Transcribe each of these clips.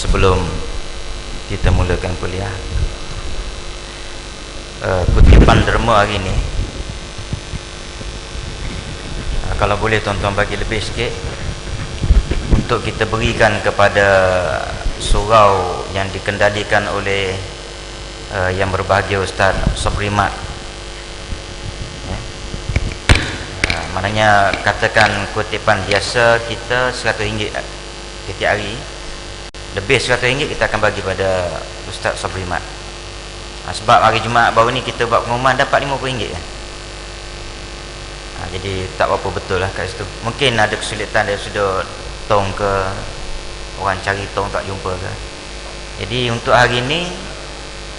Sebelum kita mulakan kuliah, kutipan derma hari ini, kalau boleh tuan-tuan bagi lebih sikit untuk kita berikan kepada surau yang dikendalikan oleh yang berbahagia Ustaz Sabri Mat. Maknanya katakan kutipan biasa kita RM100 setiap hari, lebih RM100 kita akan bagi pada Ustaz Sabri Mat. Sebab hari Jumaat baru ni kita buat pengumuman dapat RM50 kan. Jadi tak apa betul lah kat situ. Mungkin ada kesulitan dia sudah tong ke, orang cari tong tak jumpa ke. Jadi untuk hari ni,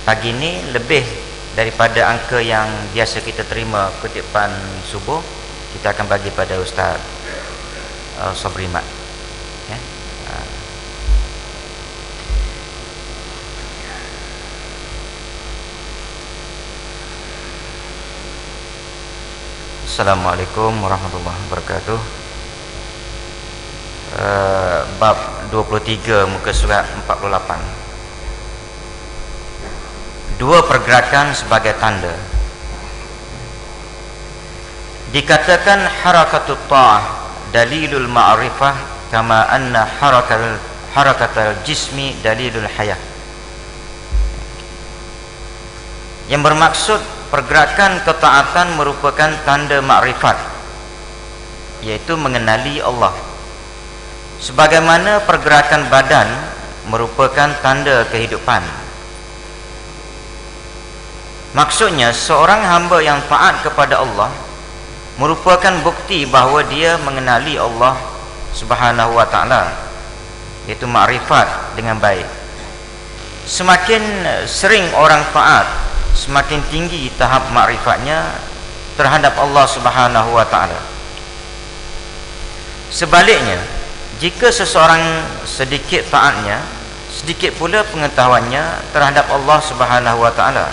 pagi ni, lebih daripada angka yang biasa kita terima kutipan subuh, kita akan bagi pada Ustaz Sabri Mat. Assalamualaikum warahmatullahi wabarakatuh. Bab 23 muka surat 48. Dua pergerakan sebagai tanda. Dikatakan harakatut ta'ah dalilul ma'rifah kama anna harakatul jismi dalilul hayah. Yang bermaksud pergerakan ketaatan merupakan tanda makrifat, yaitu mengenali Allah, sebagaimana pergerakan badan merupakan tanda kehidupan. Maksudnya seorang hamba yang taat kepada Allah merupakan bukti bahawa dia mengenali Allah Subhanahu wa ta'ala, yaitu makrifat dengan baik. Semakin sering orang taat, semakin tinggi tahap makrifatnya terhadap Allah Subhanahu wa ta'ala. Sebaliknya, jika seseorang sedikit taatnya, sedikit pula pengetahuannya terhadap Allah Subhanahu wa ta'ala.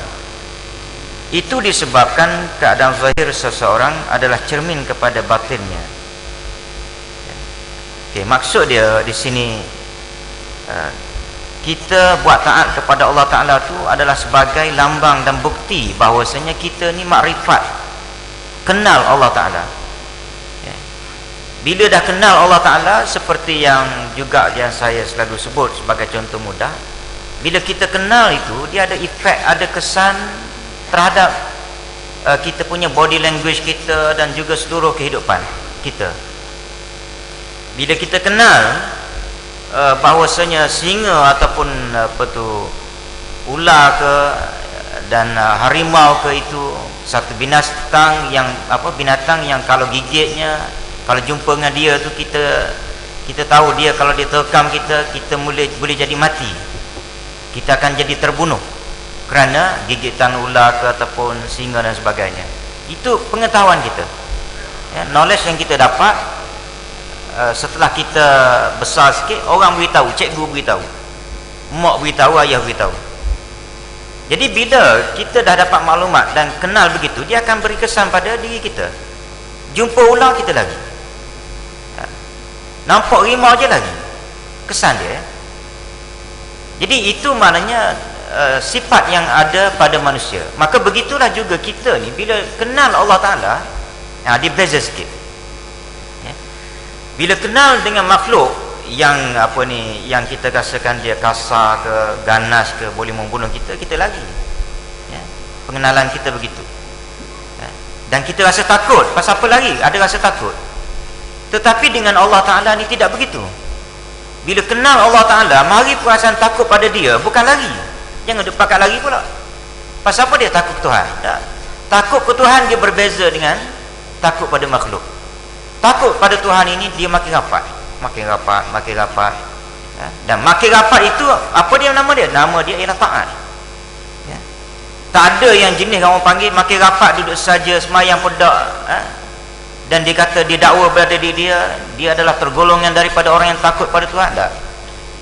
Itu disebabkan keadaan zahir seseorang adalah cermin kepada batinnya. Maksud dia di sini, kita buat taat kepada Allah Ta'ala tu adalah sebagai lambang dan bukti bahawasanya kita ni makrifat, kenal Allah Ta'ala. Bila dah kenal Allah Ta'ala, seperti yang juga yang saya selalu sebut sebagai contoh mudah, bila kita kenal itu, dia ada efek, ada kesan terhadap kita punya body language kita dan juga seluruh kehidupan kita. Bila kita kenal bahawasanya singa ataupun ular ke dan harimau ke, itu satu binatang yang binatang yang kalau gigitnya, kalau jumpa dengan dia tu kita tahu dia, kalau dia terkam kita boleh jadi mati, kita akan jadi terbunuh kerana gigitan ular ke ataupun singa dan sebagainya. Itu pengetahuan kita, knowledge yang kita dapat. Setelah kita besar sikit, orang beritahu, cikgu beritahu, mak beritahu, ayah beritahu. Jadi bila kita dah dapat maklumat dan kenal begitu, dia akan beri kesan pada diri kita. Jumpa ular kita lagi, nampak rimau je lagi, kesan dia. Jadi itu maknanya sifat yang ada pada manusia. Maka begitulah juga kita ni, bila kenal Allah Ta'ala, dia beza sikit. Bila kenal dengan makhluk yang yang kita rasakan dia kasar ke, ganas ke, boleh membunuh kita lagi, pengenalan kita begitu, dan kita rasa takut. Pasal apa lagi? Ada rasa takut. Tetapi dengan Allah Ta'ala ni tidak begitu. Bila kenal Allah Ta'ala, mari perasaan takut pada dia bukan lagi. Jangan dia pakat lagi pula. Pasal apa dia takut Tuhan? Takut ke Tuhan dia berbeza dengan takut pada makhluk. Takut pada Tuhan ini dia makin rapat, makin rapat, dan makin rapat itu apa dia nama dia? Nama dia ialah taat. Tak ada yang jenis orang panggil makin rapat duduk saja semayang pedak, dan dia kata dia dakwa berada di dia adalah tergolongan daripada orang yang takut pada Tuhan. Tak.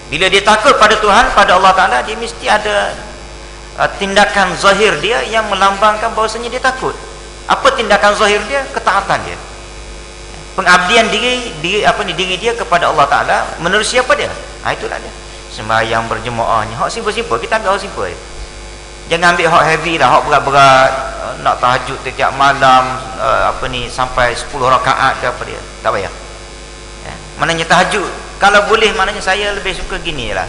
Bila dia takut pada Tuhan, pada Allah Ta'ala, dia mesti ada tindakan zahir dia yang melambangkan bahawasanya dia takut. Apa tindakan zahir dia? Ketaatan dia, pengabdian diri dia kepada Allah Ta'ala. Menerusi apa dia? Itulah dia. sembahyang berjemaahnya hak simple-simple, kita ambil hak simple je. Jangan ambil hak heavy lah, hak berat-berat, nak tahajud setiap malam sampai 10 rakaat ke apa dia, tak payah. Maknanya tahajud kalau boleh, maknanya saya lebih suka gini lah,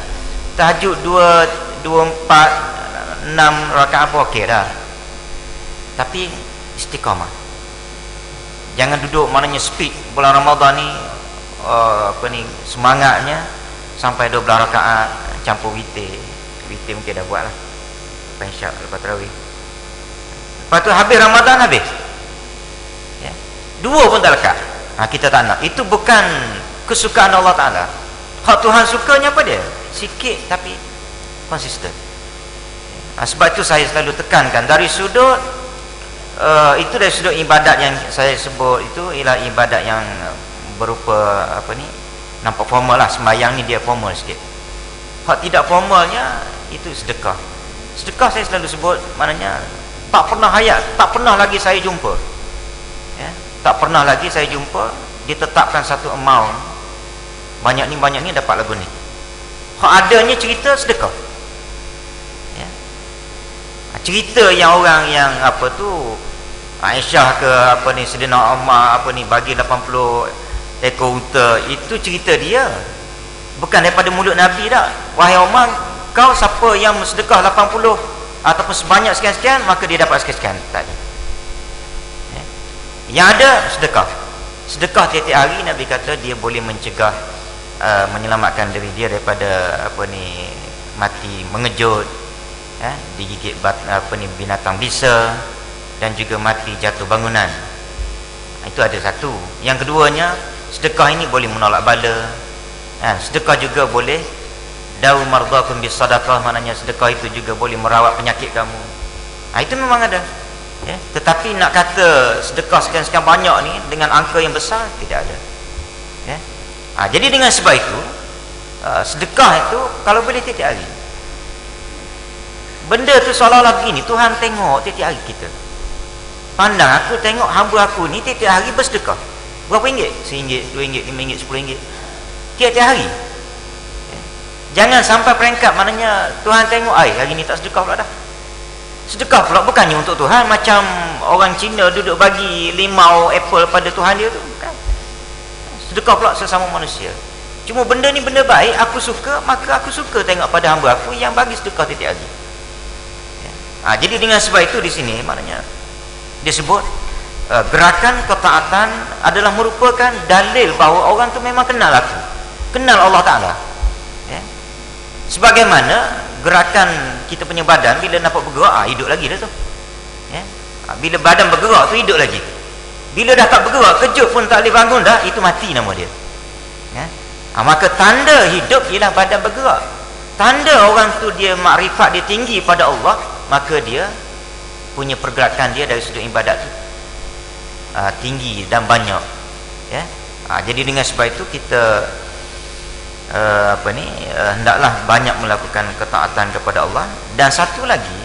tahajud 2, 4, 6 rakaat apa okey dah, tapi istiqamah. Jangan duduk maknanya speed bulan Ramadan ni semangatnya sampai 12 rakaat campur witir mungkin dah buat lah lepas isyak, lepas tarawih, lepas tu habis Ramadan habis ya. 2 pun tak lekat. Kita tak nak, itu bukan kesukaan Allah Ta'ala. Hak Tuhan sukanya apa dia? Sikit tapi konsisten. Sebab itu saya selalu tekankan dari sudut itu, dari sudut ibadat yang saya sebut itu ialah ibadat yang berupa nampak formal lah. Sembahyang ni dia formal sikit. Hak tidak formalnya itu sedekah. Sedekah saya selalu sebut, maknanya tak pernah lagi saya jumpa ya, tak pernah lagi saya jumpa ditetapkan satu amount, banyak ni dapat lagu ni. Hak adanya cerita sedekah ya. Cerita yang orang yang Aisyah ke Sayyidina Umar bagi 80 ekor unta, itu cerita dia, bukan daripada mulut Nabi dah. Wahai Umar, kau siapa yang sedekah 80 ataupun sebanyak sekian-sekian, maka dia dapat sekian-sekian. Tak ada ya. Yang ada sedekah tiap-tiap hari. Nabi kata dia boleh mencegah menyelamatkan diri dia daripada mati mengejut ya, digigit binatang bisa, dan juga mati jatuh bangunan. Itu ada satu. Yang keduanya, sedekah ini boleh menolak bala. Sedekah juga boleh dawu mardakum bis sadaqah, maknanya sedekah itu juga boleh merawat penyakit kamu. Itu memang ada ya. Tetapi nak kata sedekah sekian-sekian banyak ni dengan angka yang besar, tidak ada ya. Jadi dengan sebab itu sedekah itu kalau boleh tiap-tiap hari. Benda tu seolah-olah begini, Tuhan tengok tiap-tiap hari kita. Pandang, aku tengok hamba aku ni tiap-tiap hari bersedekah. Berapa ringgit? RM1, RM2, RM5, RM10. Tiap-tiap hari. Jangan sampai peringkat maknanya Tuhan tengok, hari ni tak sedekah pula dah. Sedekah pula bukannya untuk Tuhan, macam orang Cina duduk bagi limau apple pada Tuhan dia tu, bukan. Sedekah pula sesama manusia. Cuma benda ni benda baik, aku suka, maka aku suka tengok pada hamba aku yang bagi sedekah tiap-tiap hari ya. Jadi dengan sebab itu di sini maknanya dia sebut gerakan ketaatan adalah merupakan dalil bahawa orang tu memang kenal aku, kenal Allah Ta'ala ya. Sebagaimana gerakan kita punya badan, bila nampak bergerak, hidup lagi dah tu ya. Bila badan bergerak tu hidup lagi. Bila dah tak bergerak, kejut pun tak boleh bangun dah, itu mati nama dia ya. Maka tanda hidup ialah badan bergerak. Tanda orang tu dia makrifat, dia tinggi pada Allah, maka dia punya pergerakan dia dari sudut ibadat tu tinggi dan banyak ya. Jadi dengan sebab itu kita hendaklah banyak melakukan ketaatan kepada Allah. Dan satu lagi,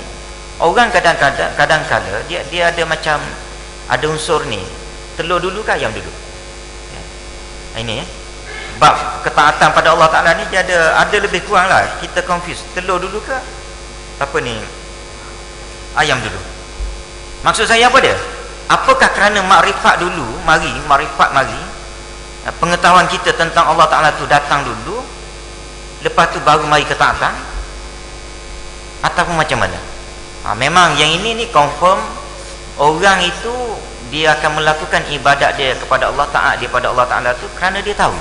orang kadang-kala dia ada macam ada unsur ni, telur dulu ke ayam dulu ya. Ini ya, bab ketaatan pada Allah Ta'ala ni dia ada lebih kurang lah kita confuse, telur dulu ke ayam dulu. Maksud saya apa dia? Apakah kerana makrifat dulu mari, pengetahuan kita tentang Allah Ta'ala tu datang dulu, lepas tu baru mari ketaatan, ataupun macam mana? Memang yang ini confirm orang itu dia akan melakukan ibadat dia kepada Allah, taat dia pada Allah Ta'ala tu kerana dia tahu.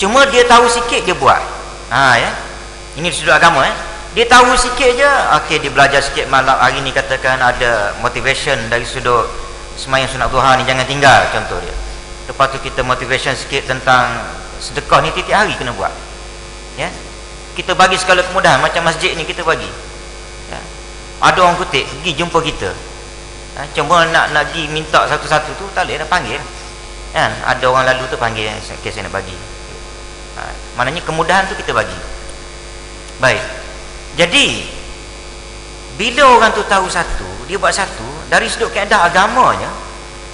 Cuma dia tahu sikit dia buat ya. Ini sudut agama dia tahu sikit je, okey, dia belajar sikit malam hari ni, katakan ada motivation dari sudut sembahyang sunat duha ni jangan tinggal, contoh dia. Lepas tu kita motivation sikit tentang sedekah ni tiap hari kena buat ya. Kita bagi segala kemudahan, macam masjid ni kita bagi ya. Ada orang kutip pergi jumpa kita cuma nak pergi minta satu-satu tu tak boleh, dah panggil kan. Ada orang lalu tu panggil, saya nak bagi maknanya kemudahan tu kita bagi. Baik, jadi bila orang tu tahu satu, dia buat satu dari sudut kaedah agamanya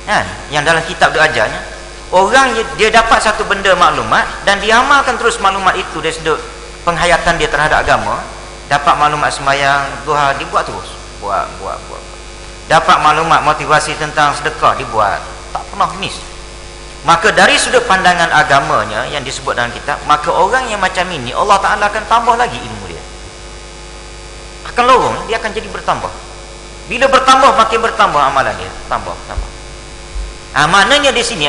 kan, yang dalam kitab dia ajarnya, orang dia dapat satu benda maklumat dan dia amalkan terus maklumat itu dari sudut penghayatan dia terhadap agama, dapat maklumat sembahyang duha dibuat terus, buat. Dapat maklumat motivasi tentang sedekah dibuat, tak pernah miss. Maka dari sudut pandangan agamanya yang disebut dalam kitab, maka orang yang macam ini Allah Ta'ala akan tambah lagi ilmu dia, akan lorong, dia akan jadi bertambah. Bila bertambah, makin bertambah amalan dia, tambah. Maknanya di sini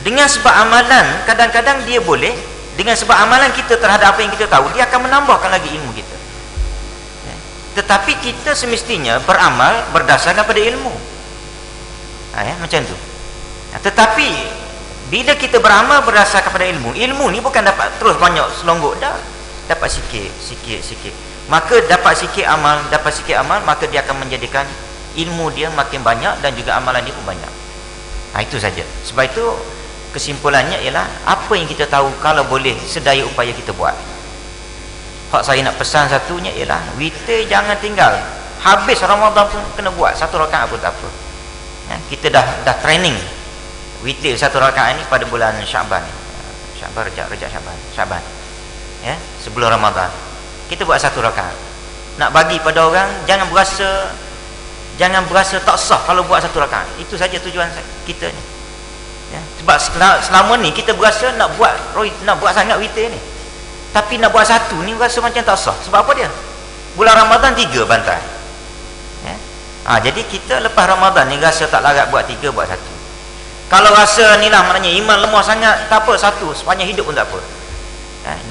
dengan sebab amalan, kadang-kadang dia boleh, dengan sebab amalan kita terhadap apa yang kita tahu, dia akan menambahkan lagi ilmu kita. Tetapi kita semestinya beramal berdasarkan pada ilmu. Macam tu. Tetapi bila kita beramal berdasarkan pada ilmu, ilmu ni bukan dapat terus banyak selonggok dah, dapat sikit. Maka dapat sikit amal, maka dia akan menjadikan ilmu dia makin banyak dan juga amalan dia pun banyak. Itu saja. Sebab itu kesimpulannya ialah apa yang kita tahu, kalau boleh sedaya upaya kita buat. Hak saya nak pesan satunya ialah witir jangan tinggal. Habis Ramadan pun kena buat 1 rakaat pun tak apa. Kita dah training witir 1 rakaat ni pada bulan Syaban. Rejab Syaban. Sebelum Ramadan. Kita buat 1 rakaat. Nak bagi pada orang jangan berasa tak sah kalau buat 1 rakaat. Itu saja tujuan kita ni. Sebab selama ni kita berasa nak buat sangat witir ni. Tapi nak buat 1 ni rasa macam tak sah. Sebab apa dia? Bulan Ramadan 3 bantai. Jadi kita lepas Ramadan ni rasa tak larat buat 3, buat 1. Kalau rasa ni lah maknanya iman lemah sangat, tak apa, 1 sepanjang hidup pun tak apa.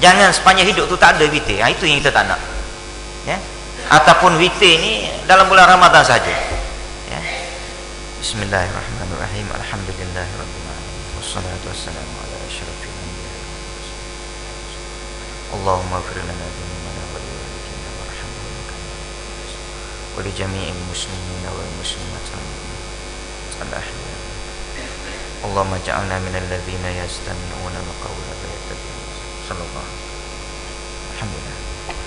Jangan sepanjang hidup tu tak ada witir. Itu yang kita tak nak. Ataupun witir ni dalam bulan Ramadan saja. Bismillahirrahmanirrahim. Alhamdulillahirabbil alamin. Wassalatu wassalamu ala asyrafil anbiya'i wal mursalin. Allahumma ighfir lana dhunubana wa li walidayna warhamhum kama wa li jami'il muslimina wal muslimat al-ahya. Allahumma ja'alna minal ladzina yastami'una al-qawla fa yattabi'una ahsana.